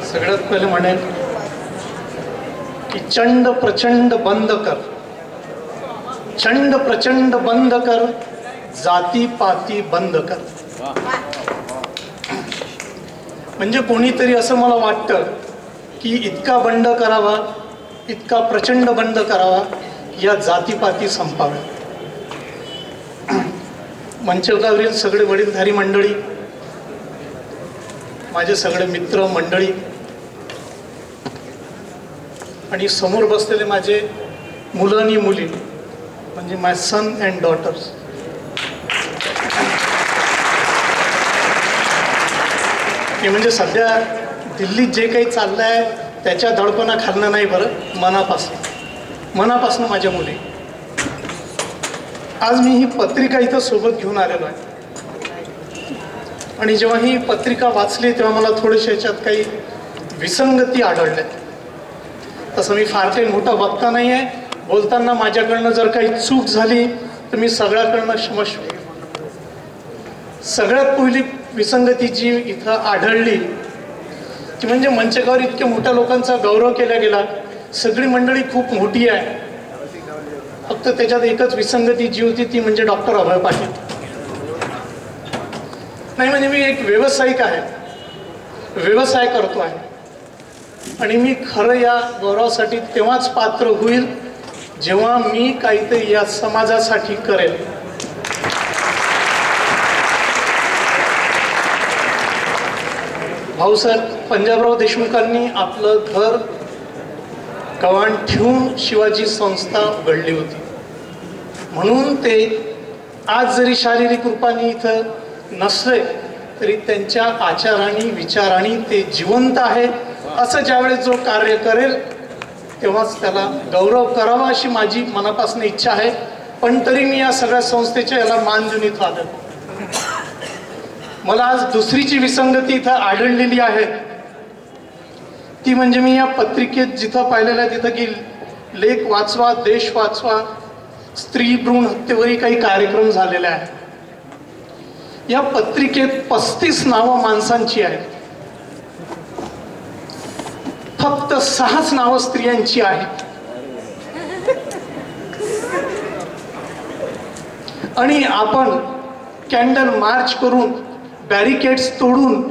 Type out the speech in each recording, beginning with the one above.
सगळ्यात पहिले म्हणेन की चंड प्रचंड बंद कर, चंड प्रचंड बंद कर, जाती पाती बंद कर. म्हणजे कोणीतरी असं मला वाटतं की इतका बंड करावा, इतका प्रचंड बंड करावा, या जातीपाती संपाव्या. मंचवतावरील सगळे वडीलधारी मंडळी, माझे सगळे मित्र मंडळी आणि समोर बसलेले माझे मुलं आणि मुली, म्हणजे माय सन अँड डॉटर्स. हे म्हणजे सध्या दिल्लीत जे काही चाललं आहे त्याच्या दडपणा खालनं नाही बरं, मनापासून माझ्या मुली. आज मी ही पत्रिका इथं सोबत घेऊन आलेलो आहे आणि जेव्हा ही पत्रिका वाचली तेव्हा मला थोडेसे याच्यात काही विसंगती आढळल्या. तसं मी फार काही मोठा वक्ता नाही आहे, बोलताना माझ्याकडनं जर काही चूक झाली तर मी सगळ्याकडनं क्षमस्व. सगळ्यात पहिली विसंगती जी इथं आढळली ती म्हणजे मंचकावर इतक्या मोठ्या लोकांचा गौरव केला गेला, सगळी मंडळी खूप मोठी आहे, फक्त त्याच्यात एकच विसंगती जी होती ती म्हणजे डॉक्टर अभय पाटील. नाही म्हणजे मी एक व्यावसायिक आहे, व्यवसाय करतो आहे आणि मी खरं या गौरवासाठी तेव्हाच पात्र होईल जेव्हा मी काहीतरी या समाजासाठी करेल. भाऊसाहेब पंजाबराव देशमुखांनी आपलं घर गव्हाण ठेवून शिवाजी संस्था घडली होती, म्हणून ते आज जरी शारीरिक रूपाने इथं नसले तरी त्यांच्या आचाराने विचाराने ते जिवंत आहे. असं ज्यावेळेस जो कार्य करेल तेव्हाच त्याला गौरव करावा अशी माझी मनापासून इच्छा आहे. पण तरी मी या सगळ्या संस्थेच्या याला मान देऊन इथं आलो. मला आज दुसरीची विसंगती इथं आढळलेली आहे ती म्हणजे मी या पत्रिकेत जिथं पाहिलेलं आहे तिथं की लेख वाचवा, देश वाचवा, स्त्री भ्रूण हत्येवरही काही कार्यक्रम झालेले आहेत. या पत्रिकेत 35 नावं माणसांची आहेत, फक्त 6च नावं स्त्रियांची आहेत. आणि आपण कॅन्डल मार्च करून, बॅरिकेड्स तोडून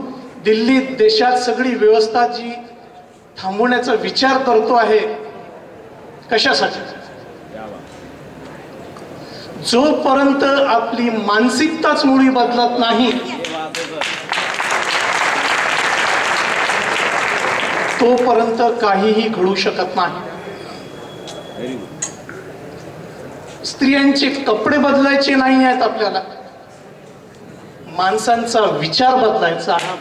दिल्लीत देशात सगळी व्यवस्था जी थांबवण्याचा विचार करतो आहे, कशासाठी? जोपर्यंत आपली मानसिकताच मुळी बदलत नाही तोपर्यंत काहीही घडू शकत नाही. स्त्रियांचे कपडे बदलायचे नाही आहेत, आपल्याला माणसांचा विचार बदलायचा आहे.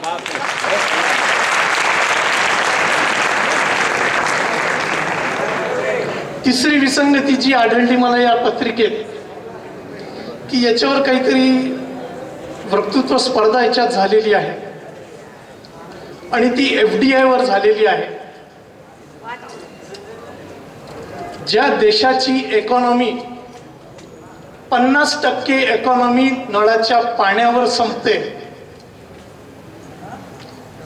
तिसरी विसंगती जी आढळली मला या पत्रिकेत की याच्यावर काहीतरी वक्तृत्व स्पर्धा याच्यात झालेली आहे आणि ती FDI वर झालेली आहे. ज्या देशाची इकॉनॉमी 50% इकॉनॉमी नळाच्या पाण्यावर संपते,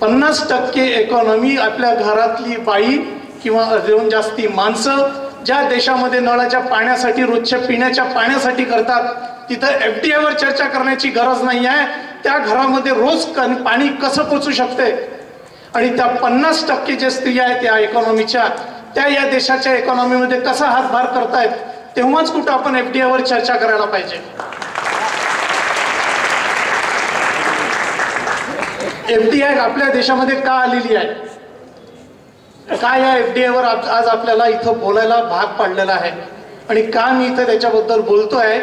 50% इकॉनॉमी आपल्या घरातली बाई किंवा अजून जास्ती माणसं ज्या देशामध्ये नळाच्या पाण्यासाठी, रोजच्या पिण्याच्या पाण्यासाठी करतात, तिथं FDI वर चर्चा करण्याची गरज नाही आहे. त्या घरामध्ये रोज पाणी कसं पोचू शकते आणि त्या 50% जे स्त्रिया आहेत या इकॉनॉमीच्या, त्या या देशाच्या इकॉनॉमीमध्ये कसा हातभार करतायत, तेव्हाच कुठं आपण FDI वर चर्चा करायला पाहिजे. FDI आपल्या देशामध्ये का आलेली आहे, काय या FDI वर आज आपल्याला इथं बोलायला भाग पाडलेला आहे आणि का मी इथं त्याच्याबद्दल बोलतोय,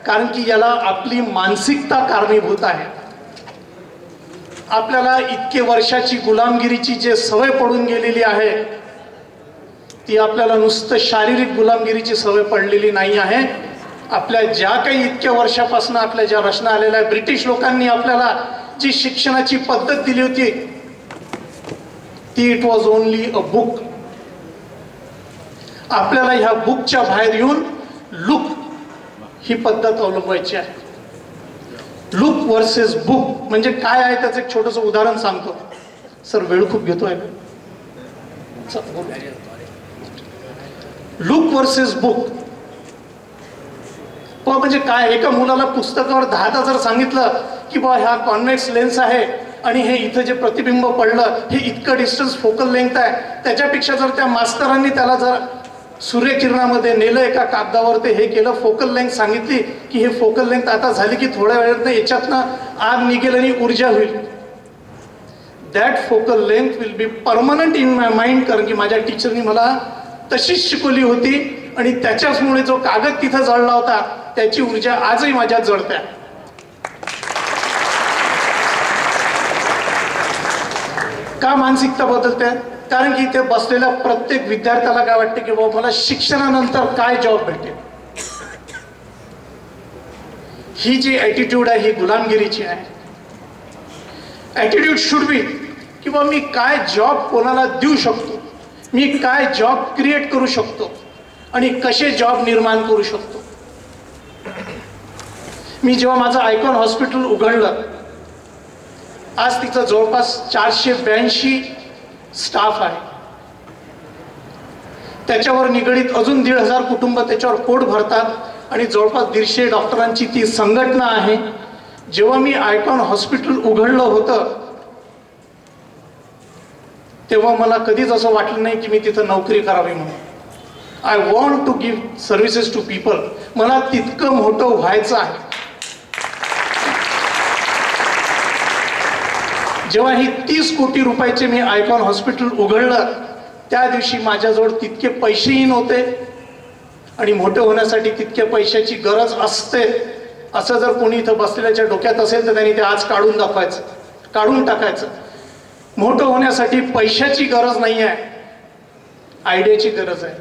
कारण की याला आपली मानसिकता कारणीभूत आहे. आपल्याला इतके वर्षाची गुलामगिरीची जे सवय पडून गेलेली आहे ती आपल्याला नुसतं शारीरिक गुलामगिरीची सवय पडलेली नाही आहे. आपल्या ज्या काही इतक्या वर्षापासून आपल्या ज्या रचना आलेल्या आहे, ब्रिटिश लोकांनी आपल्याला जी शिक्षणाची पद्धत दिली होती ती it was only a book. आपल्याला ह्या बुकच्या बाहेर येऊन लुक ही पद्धत अवलंबायची आहे. लुक वर्सेस बुक म्हणजे काय आहे त्याचं एक छोटंसं उदाहरण सांगतो. सर वेळ खूप घेतोय. Look versus book. म्हणजे काय, एका मुलाला पुस्तकावर 10दा जर सांगितलं की बा ह्या कॉन्व्हेक्स लेन्स आहे आणि हे इथं जे प्रतिबिंब पडलं हे इतकं डिस्टन्स फोकल लेंथ आहे, त्याच्यापेक्षा जर त्या मास्तरांनी त्याला जर सूर्यकिरणामध्ये नेलं एका कागदावर, ते हे केलं, फोकल लेंथ सांगितली की हे फोकल लेंथ आता झाली की थोड्या वेळात याच्यातनं आग निघेल आणि ऊर्जा होईल. That focal length will be permanent in my mind. कारण की माझ्या टीचरनी मला तशीच शिकवली होती आणि त्याच्याचमुळे जो कागद तिथं जळला होता त्याची ऊर्जा आजही माझ्यात जळते. का मानसिकता बदलते? कारण की इथे बसलेल्या प्रत्येक विद्यार्थ्याला काय वाटते की बाबा मला शिक्षणानंतर काय जॉब भेटेल. ही जी ॲटिट्यूड आहे ही गुलामगिरीची आहे. ॲटिट्यूड शुड बी की बाबा मी काय जॉब कोणाला देऊ शकतो, मी काय जॉब क्रिएट करू शकतो आणि कसे जॉब निर्माण करू शकतो. मी जेव्हा माझं आयकॉन हॉस्पिटल उघडलं, आज तिथं जवळपास 482 स्टाफ आहे. त्याच्यावर निगडीत अजून 1,500 कुटुंब त्याच्यावर पोट भरतात आणि जवळपास 150 डॉक्टरांची ती संघटना आहे. जेव्हा मी आयकॉन हॉस्पिटल उघडलं होतं तेव्हा मला कधीच असं वाटलं नाही की मी तिथं नोकरी करावी म्हणून. I want to give services to people. मला तितकं मोठं व्हायचं आहे. जेव्हा ही 30 कोटी रुपयाचे मी आयकॉन हॉस्पिटल उघडलं त्या दिवशी माझ्याजवळ तितके पैसेही नव्हते आणि मोठे होण्यासाठी तितक्या पैशाची गरज असते असं जर कोणी इथं बसलेल्याच्या डोक्यात असेल तर त्यांनी ते आज काढून दाखवायचं, काढून टाकायचं. मोठं होण्यासाठी पैशाची गरज नाही आहे, आयडियाची गरज आहे.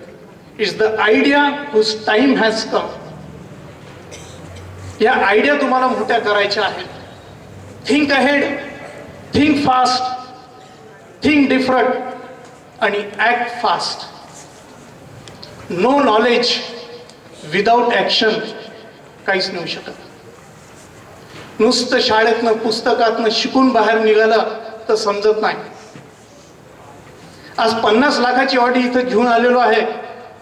It's the idea whose time has come. या आयडिया तुम्हाला मोठ्या करायच्या आहेत. Think ahead, think fast, think different आणि act fast. No knowledge without action काहीच नाही शकत. नुसतं शाळेतनं पुस्तकातनं शिकून बाहेर निघालं तर समजत नाही. आज 50 लाखाची ऑडी इथं घेऊन आलेलो आहे.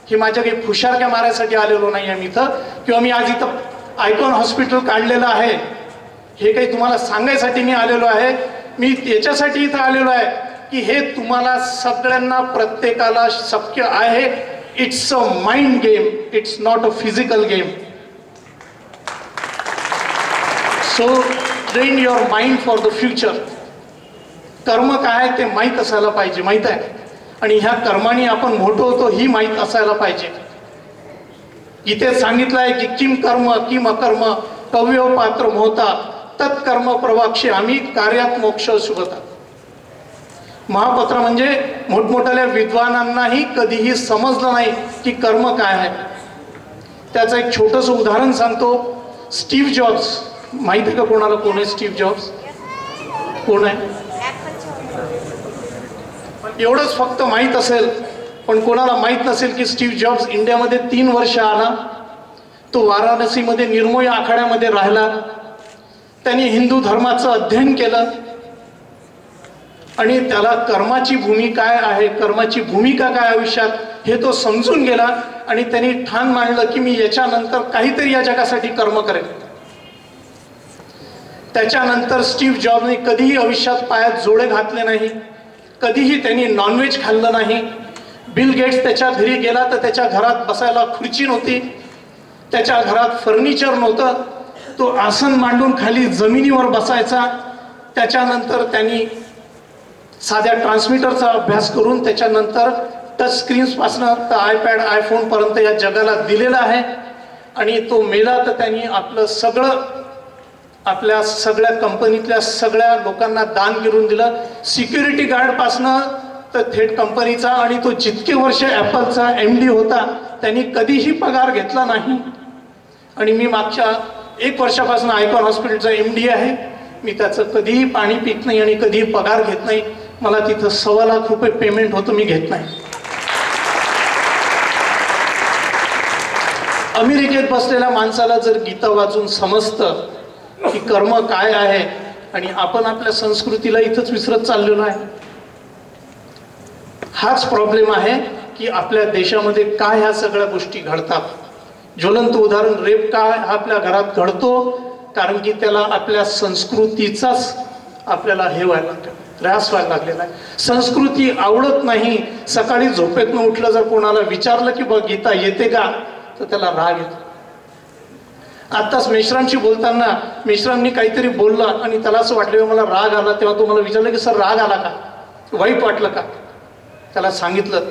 ही माझ्या काही फुशारक्या मारायसाठी आलेलो नाही आहे मी इथं, किंवा मी आज इथं आयकॉन हॉस्पिटल काढलेलं आहे हे काही तुम्हाला सांगायसाठी मी आलेलो आहे. मी याच्यासाठी इथं आलेलो आहे की हे तुम्हाला सगळ्यांना प्रत्येकाला शक्य आहे. It's a mind game, it's not a physical game. So train your mind for the future. कर्म काय ते माहीत असायला पाहिजे, माहीत आहे. आणि ह्या कर्माने आपण मोठं होतो ही माहीत असायला पाहिजे. इथे सांगितलं आहे की किम कर्म किम अकर्म कव्यो पात्र मोहता तत्कर्म प्रवाक्षे आम्ही कार्यात मोक्ष सुगता. महापत्र म्हणजे मोठमोठ्या विद्वानांनाही कधीही समजलं नाही की कर्म काय आहे. त्याचं एक छोटंसं उदाहरण सांगतो. स्टीव्ह जॉब्स, माहिती आहे का कोणाला? कोण आहे स्टीव्ह जॉब्स? कोण आहे? एवढंच फक्त माहीत असेल, पण कोणाला माहीत नसेल की स्टीव्ह जॉब्स इंडियामध्ये 3 वर्ष आला. तो वाराणसीमध्ये निर्मोही आखाड्यामध्ये राहिला. त्यांनी हिंदू धर्माचं अध्ययन केलं आणि त्याला कर्माची भूमिका काय आहे, कर्माची भूमिका काय आयुष्यात हे तो समजून गेला आणि त्यांनी ठाण मांडलं की मी याच्यानंतर काहीतरी या जगासाठी कर्म करेन. त्याच्यानंतर स्टीव्ह जॉबने कधीही आयुष्यात पायात जोडे घातले नाही, कधीही त्यांनी नॉनव्हेज खाल्लं नाही. बिल गेट्स त्याच्या घरी गेला तर त्याच्या घरात बसायला खुर्ची नव्हती, त्याच्या घरात फर्निचर नव्हतं. तो आसन मांडून खाली जमिनीवर बसायचा. त्याच्यानंतर त्यांनी साध्या ट्रान्समीटरचा अभ्यास करून त्याच्यानंतर टच स्क्रीन्सपासनं तर आयपॅड आयफोनपर्यंत या जगाला दिलेला आहे. आणि तो मेला तर त्यांनी आपलं सगळं आपल्या सगळ्या कंपनीतल्या सगळ्या लोकांना दान करून दिलं. सिक्युरिटी गार्डपासनं तर थेट कंपनीचा, आणि तो जितके वर्ष ॲपलचा MD होता त्यांनी कधीही पगार घेतला नाही. आणि मी मागच्या 1 वर्षापासून आयकॉन हॉस्पिटलचा MD आहे. मी त्याचं कधीही पाणी पित नाही आणि कधीही पगार घेत नाही. मला तिथं 1.25 लाख रुपये पेमेंट होतं, मी घेत नाही. अमेरिकेत बसलेल्या माणसाला जर गीता वाचून समजतं की कर्म काय आहे आणि आपण आपल्या संस्कृतीला इथंच विसरत चाललेलो आहे. हाच प्रॉब्लेम आहे की आपल्या देशामध्ये काय ह्या सगळ्या गोष्टी घडतात. ज्वलंत उदाहरण रेप का आपल्या घरात घडतो, कारण की त्याला आपल्या संस्कृतीचाच आपल्याला हे व्हायला लागतं, त्रास व्हायला लागलेला आहे. संस्कृती आवडत नाही. सकाळी झोपेतनं उठलं जर कोणाला विचारलं की बघ गीता येते का, तर त्याला राग येतो. आत्ताच मेश्रामशी बोलताना मेश्रामनी काहीतरी बोलला आणि त्याला असं वाटलं मला राग आला. तेव्हा तो मला विचारलं की सर राग आला का, वाईट वाटलं का. त्याला सांगितलं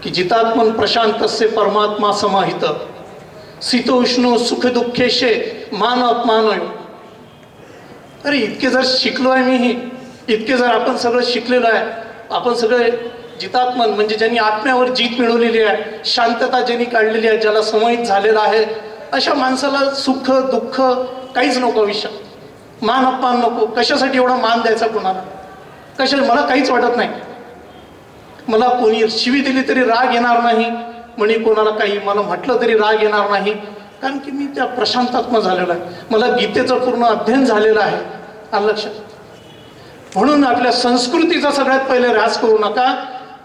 की जितात्मन प्रशांतस्य परमात्मा समाहित शीतोष्ण सुख दुःखेशे मान अपमानय. अरे इतके जर शिकलो आहे मीही, इतके जर आपण सगळं शिकलेलो आहे, आपण सगळे जितात्मन म्हणजे ज्यांनी आत्म्यावर जीत मिळवलेली आहे, शांतता ज्यांनी काढलेली आहे, ज्याला समाहित झालेला आहे, अशा माणसाला सुख दुःख काहीच नको आयुष्यात. मान अपमान नको. कशासाठी एवढा मान द्यायचा कोणाला, कशा. मला काहीच वाटत नाही. मला कोणी शिवी दिली तरी राग येणार नाही, म्हणे कोणाला काही मला म्हटलं तरी राग येणार नाही, कारण की मी त्या प्रशांतात्मा झालेला आहे. मला गीतेचं पूर्ण अध्ययन झालेलं आहे. आलं लक्षात. म्हणून आपल्या संस्कृतीचा सगळ्यात पहिले ऱ्हास करू नका.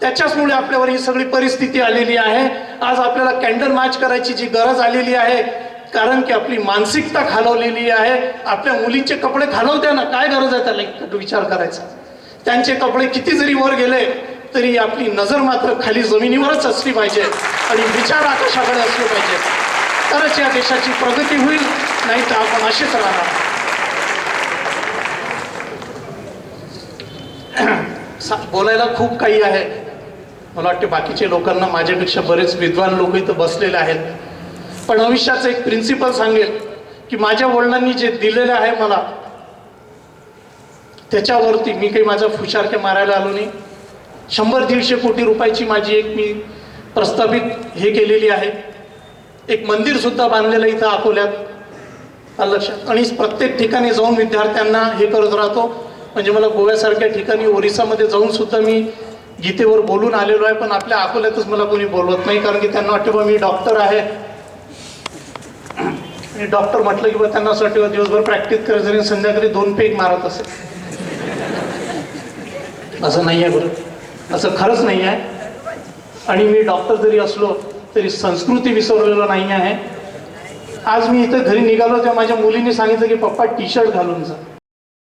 त्याच्याचमुळे आपल्यावर ही सगळी परिस्थिती आलेली आहे. आज आपल्याला कॅन्डल मार्च करायची जी गरज आलेली आहे, कारण की आपली मानसिकता खालवलेली आहे. आपल्या मुलींचे कपडे खालवत्या ना, काय गरज आहे त्याला विचार करायचा. त्यांचे कपडे किती जरी वर गेले तरी आपली नजर मात्र खाली जमिनीवरच असली पाहिजे आणि विचार आकाशाकडे असले पाहिजे, तरच या देशाची प्रगती होईल. नाही तर आपण असेच राहणार. बोलायला खूप काही आहे. मला वाटते बाकीचे लोकांना माझ्यापेक्षा बरेच विद्वान लोक इथं बसलेले आहेत. पण भविष्याचं एक प्रिन्सिपल सांगेल की माझ्या वडिलांनी जे दिलेलं आहे मला, त्याच्यावरती मी काही माझा फुशारके मारायला आलो नाही. 100-150 कोटी रुपयाची माझी एक मी प्रस्तावित हे केलेली आहे. एक मंदिर सुद्धा बांधलेलं इथं अकोल्यात. आलं लक्षात. आणि प्रत्येक ठिकाणी जाऊन विद्यार्थ्यांना हे करत राहतो. म्हणजे मला गोव्यासारख्या ठिकाणी ओरिसामध्ये जाऊन सुद्धा मी गीतेवर बोलून आलेलो आहे. पण आपल्या अकोल्यातच मला कोणी बोलवत नाही, कारण की त्यांना वाटतं बा मी डॉक्टर आहे. आणि डॉक्टर म्हटलं की बा त्यांना असं वाटतं दिवसभर प्रॅक्टिस करायचं आणि संध्याकाळी 2 पेग मारत असेल. असं नाही आहे बरं, असं खरंच नाही आहे. आणि मी डॉक्टर जरी असलो तरी संस्कृती विसरलेलो नाही आहे. आज मी इथं घरी निघालो तेव्हा माझ्या मुलीने सांगितलं की पप्पा टी-शर्ट घालून जा.